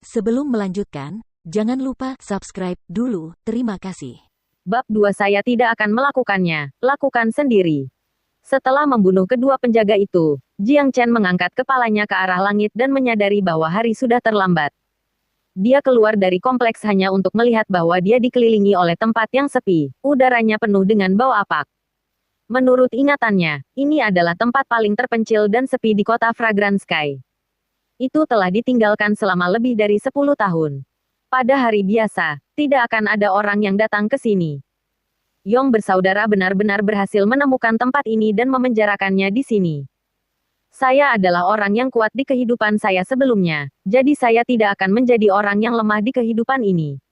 Sebelum melanjutkan, jangan lupa subscribe dulu. Terima kasih. Bab 2 Saya tidak akan melakukannya. Lakukan sendiri. Setelah membunuh kedua penjaga itu, Jiang Chen mengangkat kepalanya ke arah langit dan menyadari bahwa hari sudah terlambat. Dia keluar dari kompleks hanya untuk melihat bahwa dia dikelilingi oleh tempat yang sepi. Udaranya penuh dengan bau apak. Menurut ingatannya, ini adalah tempat paling terpencil dan sepi di kota Fragrant Sky. Itu telah ditinggalkan selama lebih dari 10 tahun. Pada hari biasa, tidak akan ada orang yang datang ke sini. Yong bersaudara benar-benar berhasil menemukan tempat ini dan memenjarakannya di sini. Saya adalah orang yang kuat di kehidupan saya sebelumnya, jadi saya tidak akan menjadi orang yang lemah di kehidupan ini.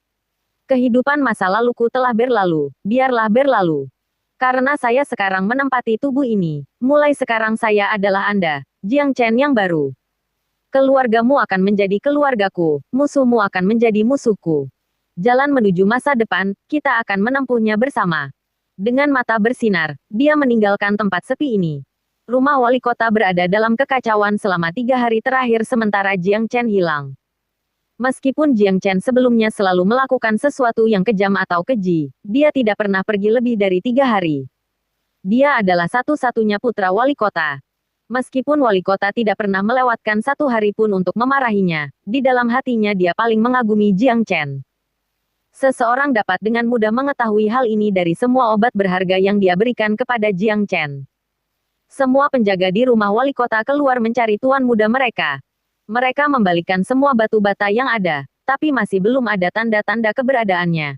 Kehidupan masa laluku telah berlalu, biarlah berlalu. Karena saya sekarang menempati tubuh ini, mulai sekarang saya adalah Anda, Jiang Chen yang baru. Keluargamu akan menjadi keluargaku, musuhmu akan menjadi musuhku. Jalan menuju masa depan, kita akan menempuhnya bersama. Dengan mata bersinar, dia meninggalkan tempat sepi ini. Rumah wali kota berada dalam kekacauan selama 3 hari terakhir sementara Jiang Chen hilang. Meskipun Jiang Chen sebelumnya selalu melakukan sesuatu yang kejam atau keji, dia tidak pernah pergi lebih dari 3 hari. Dia adalah satu-satunya putra wali kota. Meskipun wali kota tidak pernah melewatkan 1 hari pun untuk memarahinya, di dalam hatinya dia paling mengagumi Jiang Chen. Seseorang dapat dengan mudah mengetahui hal ini dari semua obat berharga yang dia berikan kepada Jiang Chen. Semua penjaga di rumah wali kota keluar mencari tuan muda mereka. Mereka membalikkan semua batu bata yang ada, tapi masih belum ada tanda-tanda keberadaannya.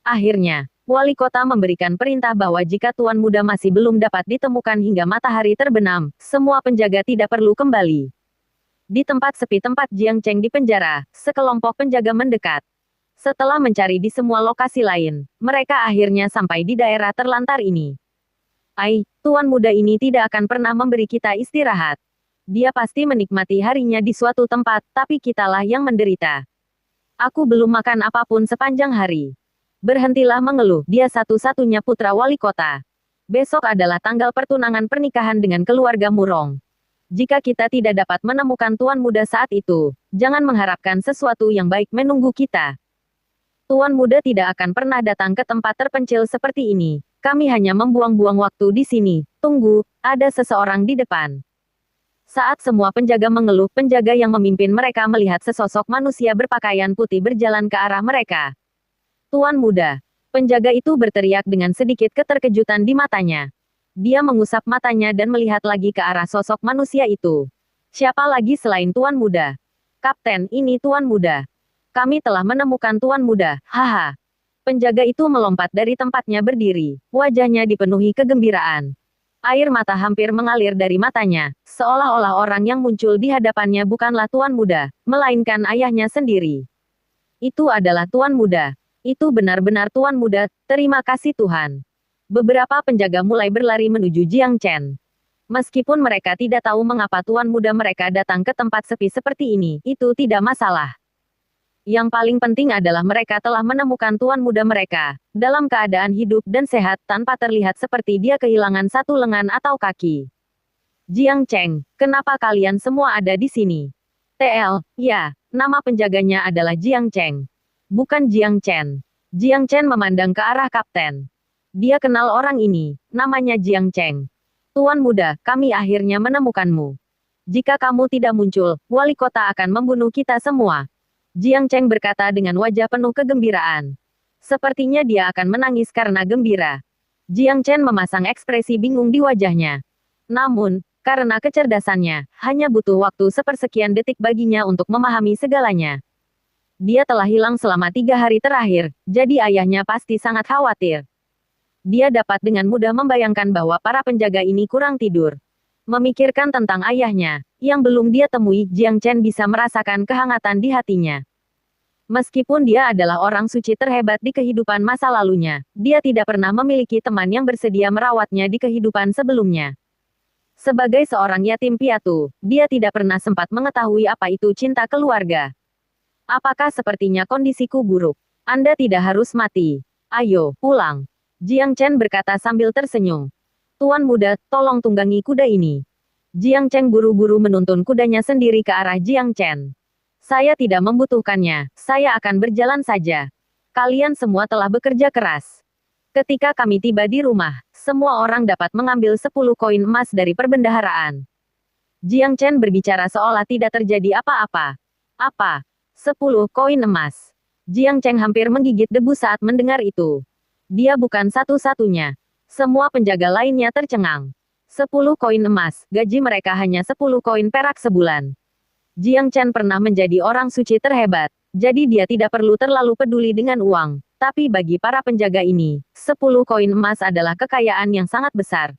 Akhirnya, wali kota memberikan perintah bahwa jika tuan muda masih belum dapat ditemukan hingga matahari terbenam, semua penjaga tidak perlu kembali. Di tempat sepi tempat Jiang Chen dipenjara, sekelompok penjaga mendekat. Setelah mencari di semua lokasi lain, mereka akhirnya sampai di daerah terlantar ini. Tuan muda ini tidak akan pernah memberi kita istirahat. Dia pasti menikmati harinya di suatu tempat, tapi kitalah yang menderita. Aku belum makan apapun sepanjang hari. Berhentilah mengeluh, dia satu-satunya putra wali kota. Besok adalah tanggal pertunangan pernikahan dengan keluarga Murong. Jika kita tidak dapat menemukan tuan muda saat itu, jangan mengharapkan sesuatu yang baik menunggu kita. Tuan muda tidak akan pernah datang ke tempat terpencil seperti ini. Kami hanya membuang-buang waktu di sini. Tunggu, ada seseorang di depan. Saat semua penjaga mengeluh, penjaga yang memimpin mereka melihat sesosok manusia berpakaian putih berjalan ke arah mereka. Tuan muda. Penjaga itu berteriak dengan sedikit keterkejutan di matanya. Dia mengusap matanya dan melihat lagi ke arah sosok manusia itu. Siapa lagi selain tuan muda? Kapten, ini tuan muda. Kami telah menemukan tuan muda, haha. Penjaga itu melompat dari tempatnya berdiri. Wajahnya dipenuhi kegembiraan. Air mata hampir mengalir dari matanya, seolah-olah orang yang muncul di hadapannya bukanlah tuan muda, melainkan ayahnya sendiri. Itu adalah tuan muda. Itu benar-benar tuan muda, terima kasih Tuhan. Beberapa penjaga mulai berlari menuju Jiang Chen. Meskipun mereka tidak tahu mengapa tuan muda mereka datang ke tempat sepi seperti ini, itu tidak masalah. Yang paling penting adalah mereka telah menemukan tuan muda mereka, dalam keadaan hidup dan sehat tanpa terlihat seperti dia kehilangan satu lengan atau kaki. Jiang Chen, kenapa kalian semua ada di sini? TL, ya, nama penjaganya adalah Jiang Chen. Bukan Jiang Chen. Jiang Chen memandang ke arah kapten. Dia kenal orang ini, namanya Jiang Chen. Tuan muda, kami akhirnya menemukanmu. Jika kamu tidak muncul, wali kota akan membunuh kita semua. Jiang Chen berkata dengan wajah penuh kegembiraan. Sepertinya dia akan menangis karena gembira. Jiang Chen memasang ekspresi bingung di wajahnya. Namun, karena kecerdasannya, hanya butuh waktu sepersekian detik baginya untuk memahami segalanya. Dia telah hilang selama 3 hari terakhir, jadi ayahnya pasti sangat khawatir. Dia dapat dengan mudah membayangkan bahwa para penjaga ini kurang tidur. Memikirkan tentang ayahnya, yang belum dia temui, Jiang Chen bisa merasakan kehangatan di hatinya. Meskipun dia adalah orang suci terhebat di kehidupan masa lalunya, dia tidak pernah memiliki teman yang bersedia merawatnya di kehidupan sebelumnya. Sebagai seorang yatim piatu, dia tidak pernah sempat mengetahui apa itu cinta keluarga. Apakah sepertinya kondisiku buruk? Anda tidak harus mati. Ayo, pulang. Jiang Chen berkata sambil tersenyum. Tuan muda, tolong tunggangi kuda ini. Jiang Chen buru-buru menuntun kudanya sendiri ke arah Jiang Chen. Saya tidak membutuhkannya, saya akan berjalan saja. Kalian semua telah bekerja keras. Ketika kami tiba di rumah, semua orang dapat mengambil 10 koin emas dari perbendaharaan. Jiang Chen berbicara seolah tidak terjadi apa-apa. Apa? 10 koin emas. Jiang Chen hampir menggigit debu saat mendengar itu. Dia bukan satu-satunya. Semua penjaga lainnya tercengang. 10 koin emas, gaji mereka hanya 10 koin perak sebulan. Jiang Chen pernah menjadi orang suci terhebat, jadi dia tidak perlu terlalu peduli dengan uang. Tapi bagi para penjaga ini, 10 koin emas adalah kekayaan yang sangat besar.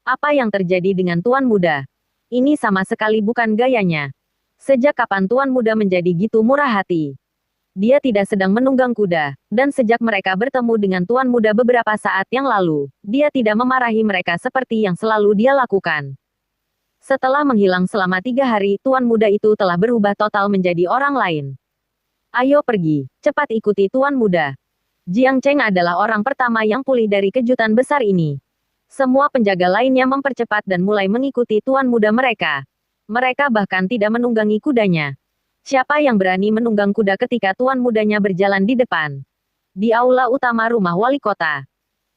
Apa yang terjadi dengan Tuan Muda? Ini sama sekali bukan gayanya. Sejak kapan Tuan Muda menjadi gitu murah hati? Dia tidak sedang menunggang kuda, dan sejak mereka bertemu dengan Tuan Muda beberapa saat yang lalu, dia tidak memarahi mereka seperti yang selalu dia lakukan. Setelah menghilang selama 3 hari, Tuan Muda itu telah berubah total menjadi orang lain. Ayo pergi, cepat ikuti Tuan Muda. Jiang Chen adalah orang pertama yang pulih dari kejutan besar ini. Semua penjaga lainnya mempercepat dan mulai mengikuti Tuan Muda mereka. Mereka bahkan tidak menunggangi kudanya. Siapa yang berani menunggang kuda ketika Tuan Mudanya berjalan di depan? Di aula utama rumah wali kota.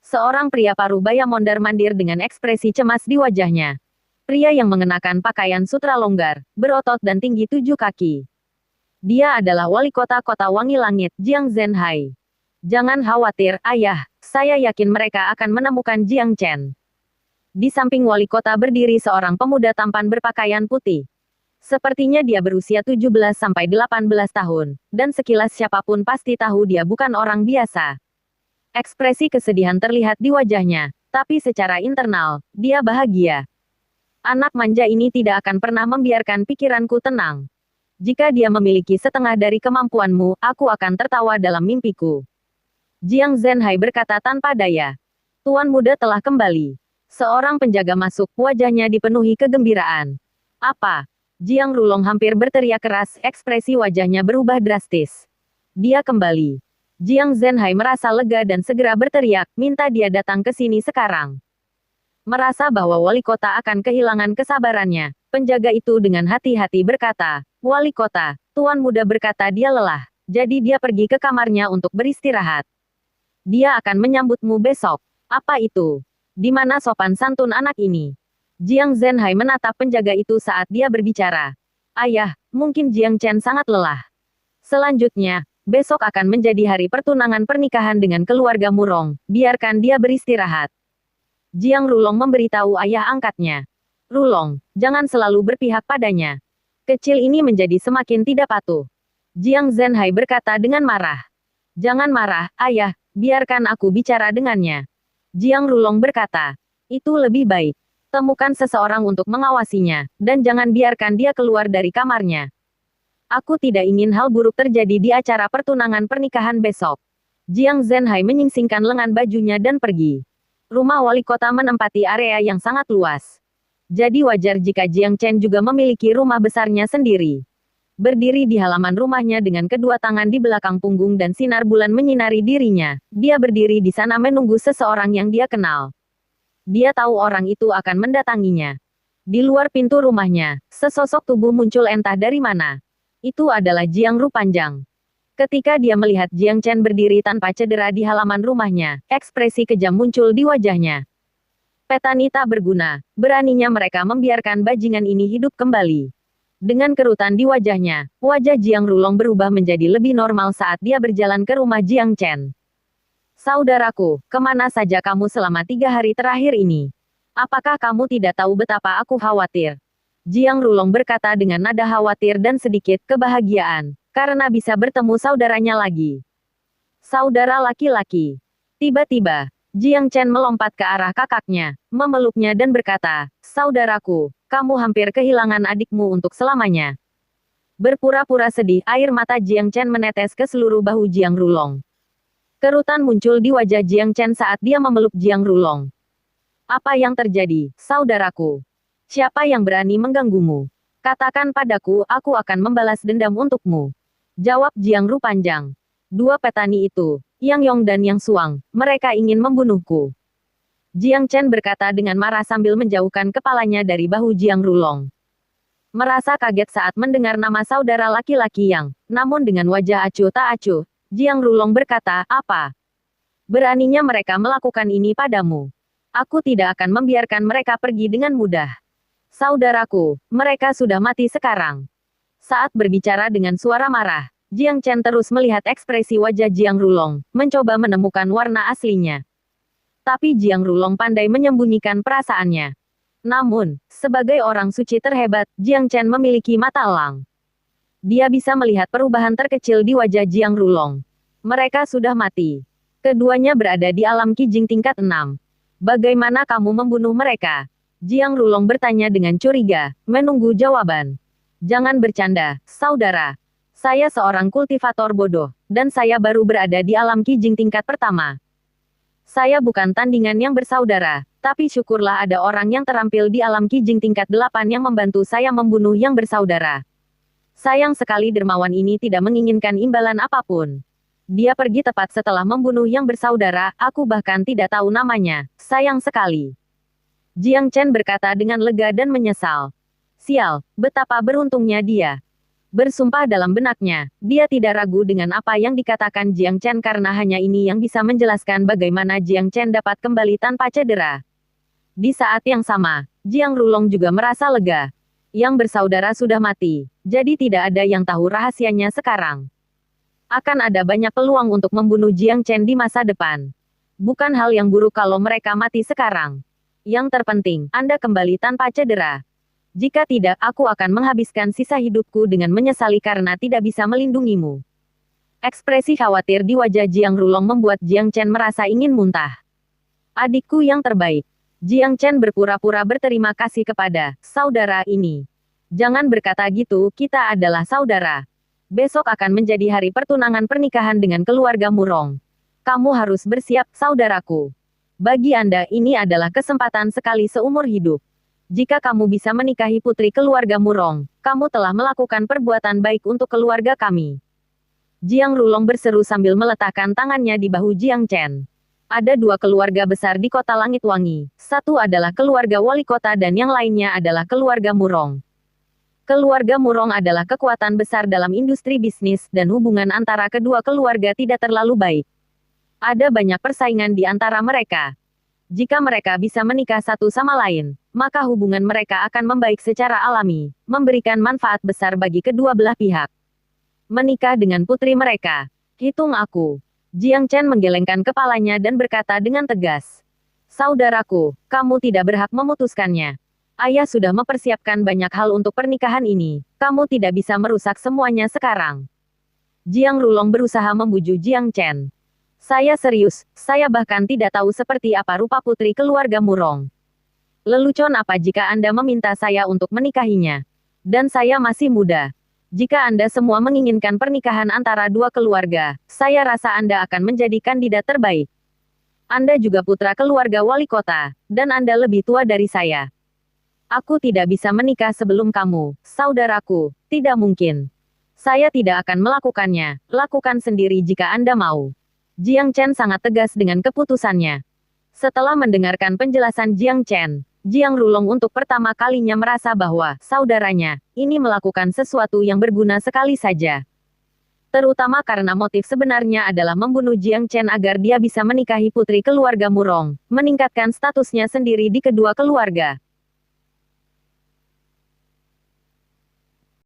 Seorang pria parubaya mondar-mandir dengan ekspresi cemas di wajahnya. Pria yang mengenakan pakaian sutra longgar, berotot dan tinggi 7 kaki. Dia adalah wali kota kota Wangi Langit, Jiang Zhenhai. Jangan khawatir, ayah, saya yakin mereka akan menemukan Jiang Chen. Di samping wali kota berdiri seorang pemuda tampan berpakaian putih. Sepertinya dia berusia 17-18 tahun, dan sekilas siapapun pasti tahu dia bukan orang biasa. Ekspresi kesedihan terlihat di wajahnya, tapi secara internal, dia bahagia. Anak manja ini tidak akan pernah membiarkan pikiranku tenang. Jika dia memiliki setengah dari kemampuanmu, aku akan tertawa dalam mimpiku. Jiang Zhenhai berkata tanpa daya. Tuan Muda telah kembali. Seorang penjaga masuk, wajahnya dipenuhi kegembiraan. Apa? Jiang Rulong hampir berteriak keras, ekspresi wajahnya berubah drastis. Dia kembali. Jiang Zhenhai merasa lega dan segera berteriak, minta dia datang ke sini sekarang. Merasa bahwa wali kota akan kehilangan kesabarannya, penjaga itu dengan hati-hati berkata, Wali kota, Tuan Muda berkata dia lelah, jadi dia pergi ke kamarnya untuk beristirahat. Dia akan menyambutmu besok. Apa itu? Di mana sopan santun anak ini? Jiang Zhenhai menatap penjaga itu saat dia berbicara. Ayah, mungkin Jiang Chen sangat lelah. Selanjutnya, besok akan menjadi hari pertunangan pernikahan dengan keluarga Murong, biarkan dia beristirahat. Jiang Rulong memberitahu ayah angkatnya. Rulong, jangan selalu berpihak padanya. Kecil ini menjadi semakin tidak patuh. Jiang Zhenhai berkata dengan marah. Jangan marah, ayah, biarkan aku bicara dengannya. Jiang Rulong berkata, itu lebih baik. Temukan seseorang untuk mengawasinya, dan jangan biarkan dia keluar dari kamarnya. Aku tidak ingin hal buruk terjadi di acara pertunangan pernikahan besok. Jiang Zhenhai menyingsingkan lengan bajunya dan pergi. Rumah wali kota menempati area yang sangat luas. Jadi wajar jika Jiang Chen juga memiliki rumah besarnya sendiri. Berdiri di halaman rumahnya dengan kedua tangan di belakang punggung dan sinar bulan menyinari dirinya, dia berdiri di sana menunggu seseorang yang dia kenal. Dia tahu orang itu akan mendatanginya. Di luar pintu rumahnya, sesosok tubuh muncul entah dari mana. Itu adalah Jiang Rupanjang. Ketika dia melihat Jiang Chen berdiri tanpa cedera di halaman rumahnya, ekspresi kejam muncul di wajahnya. Petani tak berguna, beraninya mereka membiarkan bajingan ini hidup kembali. Dengan kerutan di wajahnya, wajah Jiang Rulong berubah menjadi lebih normal saat dia berjalan ke rumah Jiang Chen. Saudaraku, kemana saja kamu selama 3 hari terakhir ini? Apakah kamu tidak tahu betapa aku khawatir? Jiang Rulong berkata dengan nada khawatir dan sedikit kebahagiaan, karena bisa bertemu saudaranya lagi. Saudara laki-laki. Tiba-tiba, Jiang Chen melompat ke arah kakaknya, memeluknya dan berkata, Saudaraku, kamu hampir kehilangan adikmu untuk selamanya. Berpura-pura sedih, air mata Jiang Chen menetes ke seluruh bahu Jiang Rulong. Kerutan muncul di wajah Jiang Chen saat dia memeluk Jiang Rulong. Apa yang terjadi, saudaraku? Siapa yang berani mengganggumu? Katakan padaku, aku akan membalas dendam untukmu. Jawab Jiang Rupanjang. 2 petani itu, Yang Yong dan Yang Suang, mereka ingin membunuhku. Jiang Chen berkata dengan marah sambil menjauhkan kepalanya dari bahu Jiang Rulong. Merasa kaget saat mendengar nama saudara laki-laki Yang, namun dengan wajah acuh tak acuh, Jiang Rulong berkata, "Apa? Beraninya mereka melakukan ini padamu? Aku tidak akan membiarkan mereka pergi dengan mudah. Saudaraku, mereka sudah mati sekarang." Saat berbicara dengan suara marah, Jiang Chen terus melihat ekspresi wajah Jiang Rulong, mencoba menemukan warna aslinya. Tapi Jiang Rulong pandai menyembunyikan perasaannya. Namun, sebagai orang suci terhebat, Jiang Chen memiliki mata elang. Dia bisa melihat perubahan terkecil di wajah Jiang Rulong. Mereka sudah mati. Keduanya berada di alam Qijing tingkat 6. Bagaimana kamu membunuh mereka? Jiang Rulong bertanya dengan curiga, menunggu jawaban. Jangan bercanda, saudara. Saya seorang kultivator bodoh, dan saya baru berada di alam Qijing tingkat pertama. Saya bukan tandingan yang bersaudara, tapi syukurlah ada orang yang terampil di alam Qijing tingkat 8 yang membantu saya membunuh yang bersaudara. Sayang sekali dermawan ini tidak menginginkan imbalan apapun. Dia pergi tepat setelah membunuh yang bersaudara, aku bahkan tidak tahu namanya, sayang sekali. Jiang Chen berkata dengan lega dan menyesal. Sial, betapa beruntungnya dia. Bersumpah dalam benaknya, dia tidak ragu dengan apa yang dikatakan Jiang Chen karena hanya ini yang bisa menjelaskan bagaimana Jiang Chen dapat kembali tanpa cedera. Di saat yang sama, Jiang Rulong juga merasa lega. Yang bersaudara sudah mati, jadi tidak ada yang tahu rahasianya sekarang. Akan ada banyak peluang untuk membunuh Jiang Chen di masa depan. Bukan hal yang buruk kalau mereka mati sekarang. Yang terpenting, Anda kembali tanpa cedera. Jika tidak, aku akan menghabiskan sisa hidupku dengan menyesali karena tidak bisa melindungimu. Ekspresi khawatir di wajah Jiang Rulong membuat Jiang Chen merasa ingin muntah. Adikku yang terbaik. Jiang Chen berpura-pura berterima kasih kepada saudara ini. Jangan berkata gitu, kita adalah saudara. Besok akan menjadi hari pertunangan pernikahan dengan keluarga Murong. Kamu harus bersiap, saudaraku. Bagi Anda ini adalah kesempatan sekali seumur hidup. Jika kamu bisa menikahi putri keluarga Murong, kamu telah melakukan perbuatan baik untuk keluarga kami. Jiang Rulong berseru sambil meletakkan tangannya di bahu Jiang Chen. Ada dua keluarga besar di kota Langit Wangi. Satu adalah keluarga wali kota dan yang lainnya adalah keluarga Murong. Keluarga Murong adalah kekuatan besar dalam industri bisnis dan hubungan antara kedua keluarga tidak terlalu baik. Ada banyak persaingan di antara mereka. Jika mereka bisa menikah satu sama lain, maka hubungan mereka akan membaik secara alami, memberikan manfaat besar bagi kedua belah pihak. Menikah dengan putri mereka. Hitung aku. Jiang Chen menggelengkan kepalanya dan berkata dengan tegas. Saudaraku, kamu tidak berhak memutuskannya. Ayah sudah mempersiapkan banyak hal untuk pernikahan ini. Kamu tidak bisa merusak semuanya sekarang. Jiang Rulong berusaha membujuk Jiang Chen. Saya serius, saya bahkan tidak tahu seperti apa rupa putri keluarga Murong. Lelucon apa jika Anda meminta saya untuk menikahinya? Dan saya masih muda. Jika Anda semua menginginkan pernikahan antara dua keluarga, saya rasa Anda akan menjadi kandidat terbaik. Anda juga putra keluarga wali kota, dan Anda lebih tua dari saya. Aku tidak bisa menikah sebelum kamu, saudaraku, tidak mungkin. Saya tidak akan melakukannya, lakukan sendiri jika Anda mau. Jiang Chen sangat tegas dengan keputusannya. Setelah mendengarkan penjelasan Jiang Chen, Jiang Rulong untuk pertama kalinya merasa bahwa saudaranya ini melakukan sesuatu yang berguna sekali saja. Terutama karena motif sebenarnya adalah membunuh Jiang Chen agar dia bisa menikahi putri keluarga Murong, meningkatkan statusnya sendiri di kedua keluarga.